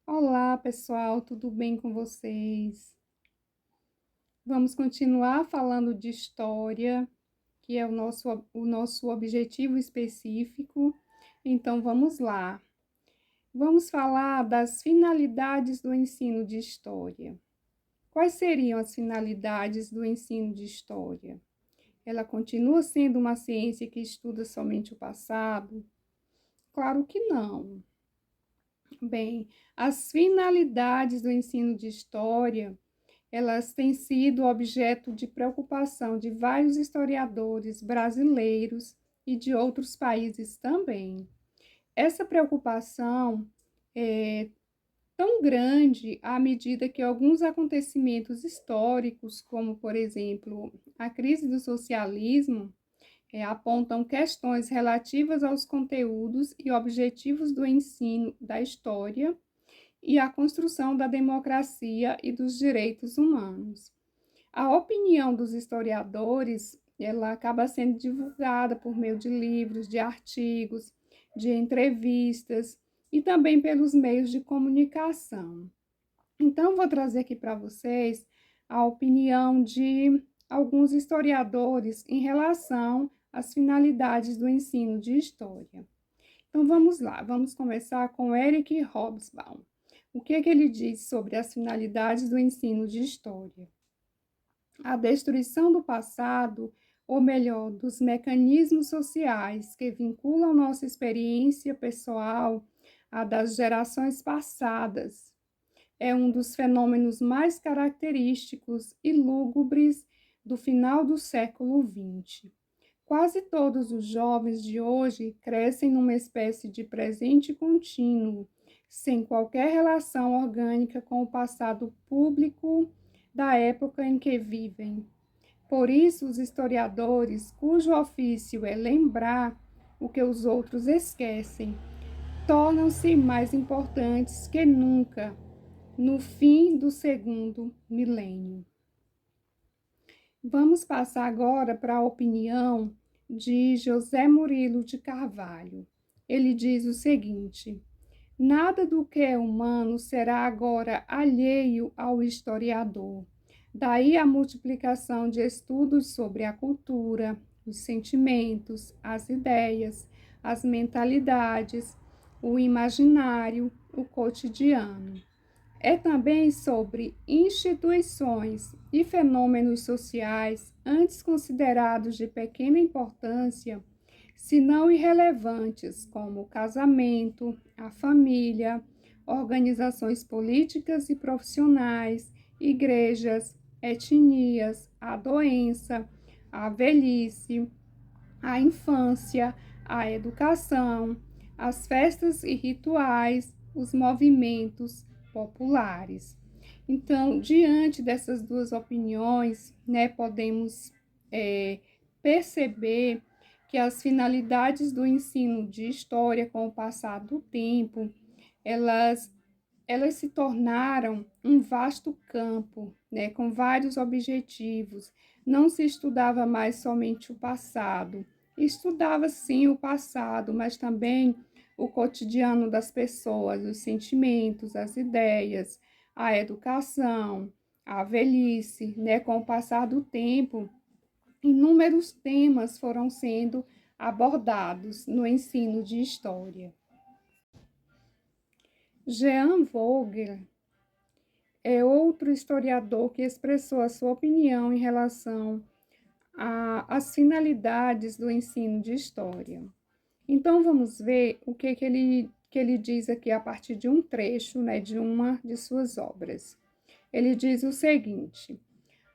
Olá, pessoal, tudo bem com vocês? Vamos continuar falando de história, que é o nosso objetivo específico. Então, vamos lá. Vamos falar das finalidades do ensino de história. Quais seriam as finalidades do ensino de história? Ela continua sendo uma ciência que estuda somente o passado? Claro que não. Bem, as finalidades do ensino de história elas têm sido objeto de preocupação de vários historiadores brasileiros e de outros países também. Essa preocupação é tão grande à medida que alguns acontecimentos históricos, como, por exemplo, a crise do socialismo, apontam questões relativas aos conteúdos e objetivos do ensino da história e à construção da democracia e dos direitos humanos. A opinião dos historiadores, ela acaba sendo divulgada por meio de livros, de artigos, de entrevistas e também pelos meios de comunicação. Então, vou trazer aqui para vocês a opinião de alguns historiadores em relação às finalidades do ensino de história. Então, vamos lá, vamos começar com Eric Hobsbawm. O que ele diz sobre as finalidades do ensino de história? A destruição do passado, ou melhor, dos mecanismos sociais que vinculam nossa experiência pessoal à das gerações passadas, é um dos fenômenos mais característicos e lúgubres do final do século XX. Quase todos os jovens de hoje crescem numa espécie de presente contínuo, sem qualquer relação orgânica com o passado público da época em que vivem. Por isso, os historiadores, cujo ofício é lembrar o que os outros esquecem, tornam-se mais importantes que nunca no fim do segundo milênio. Vamos passar agora para a opinião de José Murilo de Carvalho. Ele diz o seguinte: nada do que é humano será agora alheio ao historiador. Daí a multiplicação de estudos sobre a cultura, os sentimentos, as ideias, as mentalidades, o imaginário, o cotidiano. É também sobre instituições e fenômenos sociais antes considerados de pequena importância, se não irrelevantes, como o casamento, a família, organizações políticas e profissionais, igrejas, etnias, a doença, a velhice, a infância, a educação, as festas e rituais, os movimentos populares. Então, diante dessas duas opiniões, podemos perceber que as finalidades do ensino de história com o passar do tempo, elas elas se tornaram um vasto campo, com vários objetivos. Não se estudava mais somente o passado. Estudava sim o passado, mas também o cotidiano das pessoas, os sentimentos, as ideias, a educação, a velhice, Com o passar do tempo, inúmeros temas foram sendo abordados no ensino de história. Jean Vogel é outro historiador que expressou a sua opinião em relação às finalidades do ensino de história. Então, vamos ver o que ele diz aqui a partir de um trecho, de uma de suas obras. Ele diz o seguinte: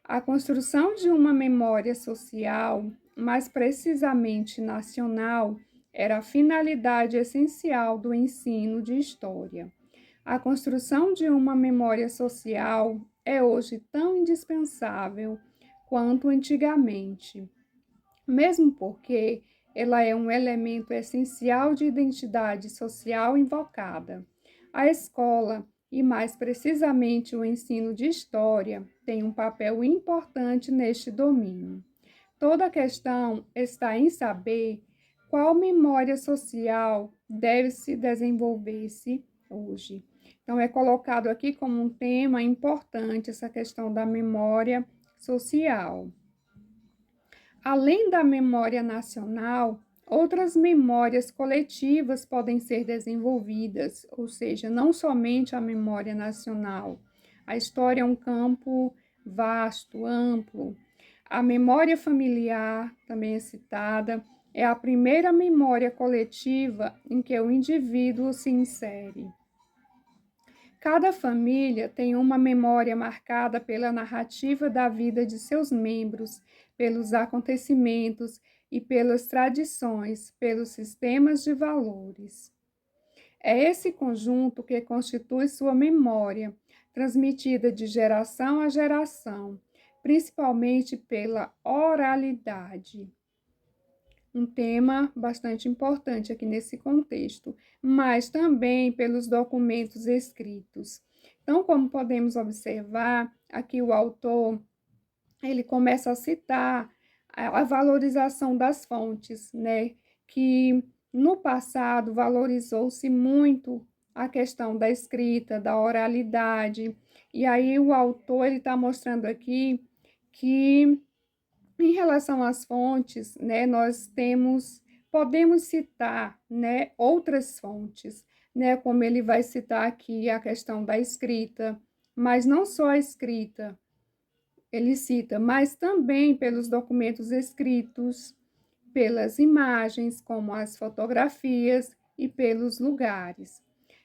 a construção de uma memória social, mais precisamente nacional, era a finalidade essencial do ensino de história. A construção de uma memória social é hoje tão indispensável quanto antigamente, mesmo porque ela é um elemento essencial de identidade social invocada. A escola, e mais precisamente o ensino de história, tem um papel importante neste domínio. Toda a questão está em saber qual memória social deve se desenvolver-se hoje. Então, é colocado aqui como um tema importante essa questão da memória social. Além da memória nacional, outras memórias coletivas podem ser desenvolvidas, ou seja, não somente a memória nacional. A história é um campo vasto, amplo. A memória familiar, também é citada, é a primeira memória coletiva em que o indivíduo se insere. Cada família tem uma memória marcada pela narrativa da vida de seus membros, pelos acontecimentos e pelas tradições, pelos sistemas de valores. É esse conjunto que constitui sua memória, transmitida de geração a geração, principalmente pela oralidade. Um tema bastante importante aqui nesse contexto, mas também pelos documentos escritos. Então, como podemos observar, aqui o autor, ele começa a citar a valorização das fontes, né? Que no passado valorizou-se muito a questão da escrita, da oralidade, e aí o autor, ele está mostrando aqui que em relação às fontes, né, podemos citar, né, outras fontes, né, como ele vai citar aqui a questão da escrita, mas não só a escrita, ele cita, mas também pelos documentos escritos, pelas imagens, como as fotografias, e pelos lugares.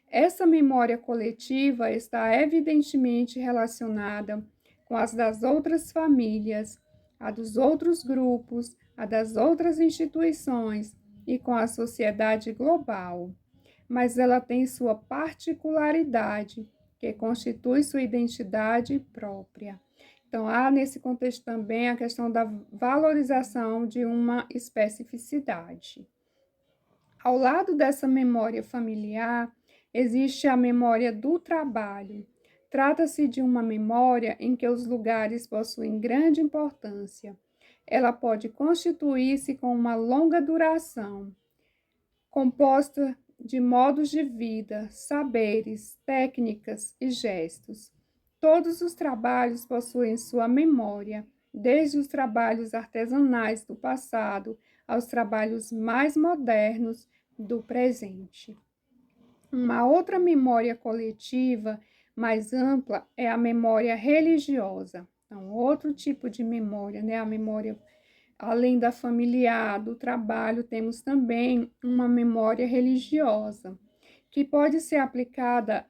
Essa memória coletiva está evidentemente relacionada com as das outras famílias, a dos outros grupos, a das outras instituições e com a sociedade global. Mas ela tem sua particularidade, que constitui sua identidade própria. Então, há nesse contexto também a questão da valorização de uma especificidade. Ao lado dessa memória familiar, existe a memória do trabalho. Trata-se de uma memória em que os lugares possuem grande importância. Ela pode constituir-se com uma longa duração, composta de modos de vida, saberes, técnicas e gestos. Todos os trabalhos possuem sua memória, desde os trabalhos artesanais do passado aos trabalhos mais modernos do presente. Uma outra memória coletiva mais ampla é a memória religiosa. Então, outro tipo de memória, né? A memória, além da familiar, do trabalho, temos também uma memória religiosa, que pode ser aplicada,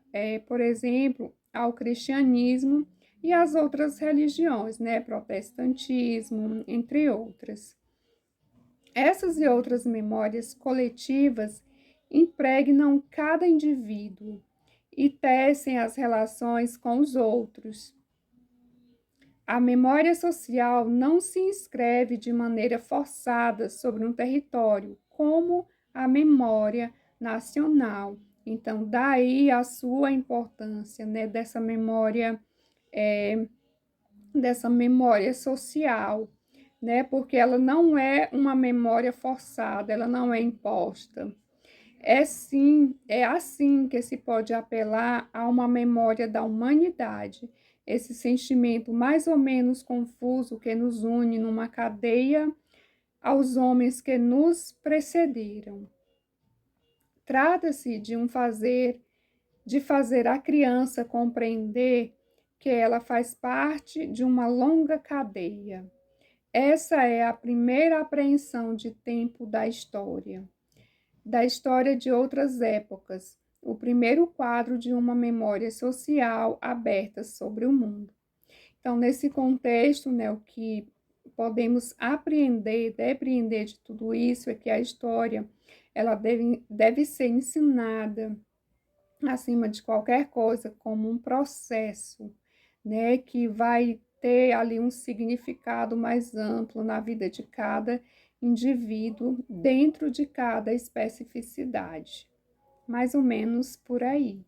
por exemplo, ao cristianismo e às outras religiões, né? Protestantismo, entre outras. Essas e outras memórias coletivas impregnam cada indivíduo e tecem as relações com os outros. A memória social não se inscreve de maneira forçada sobre um território, como a memória nacional. Então, daí a sua importância, né, dessa memória social, né, porque ela não é uma memória forçada, ela não é imposta. É assim que se pode apelar a uma memória da humanidade, esse sentimento mais ou menos confuso que nos une numa cadeia aos homens que nos precederam. Trata-se de fazer a criança compreender que ela faz parte de uma longa cadeia. Essa é a primeira apreensão de tempo da história de outras épocas, o primeiro quadro de uma memória social aberta sobre o mundo. Então, nesse contexto, né, o que podemos depreender de tudo isso é que a história ela deve ser ensinada, acima de qualquer coisa, como um processo, né, que vai ter ali um significado mais amplo na vida de cada indivíduo, dentro de cada especificidade. Mais ou menos por aí.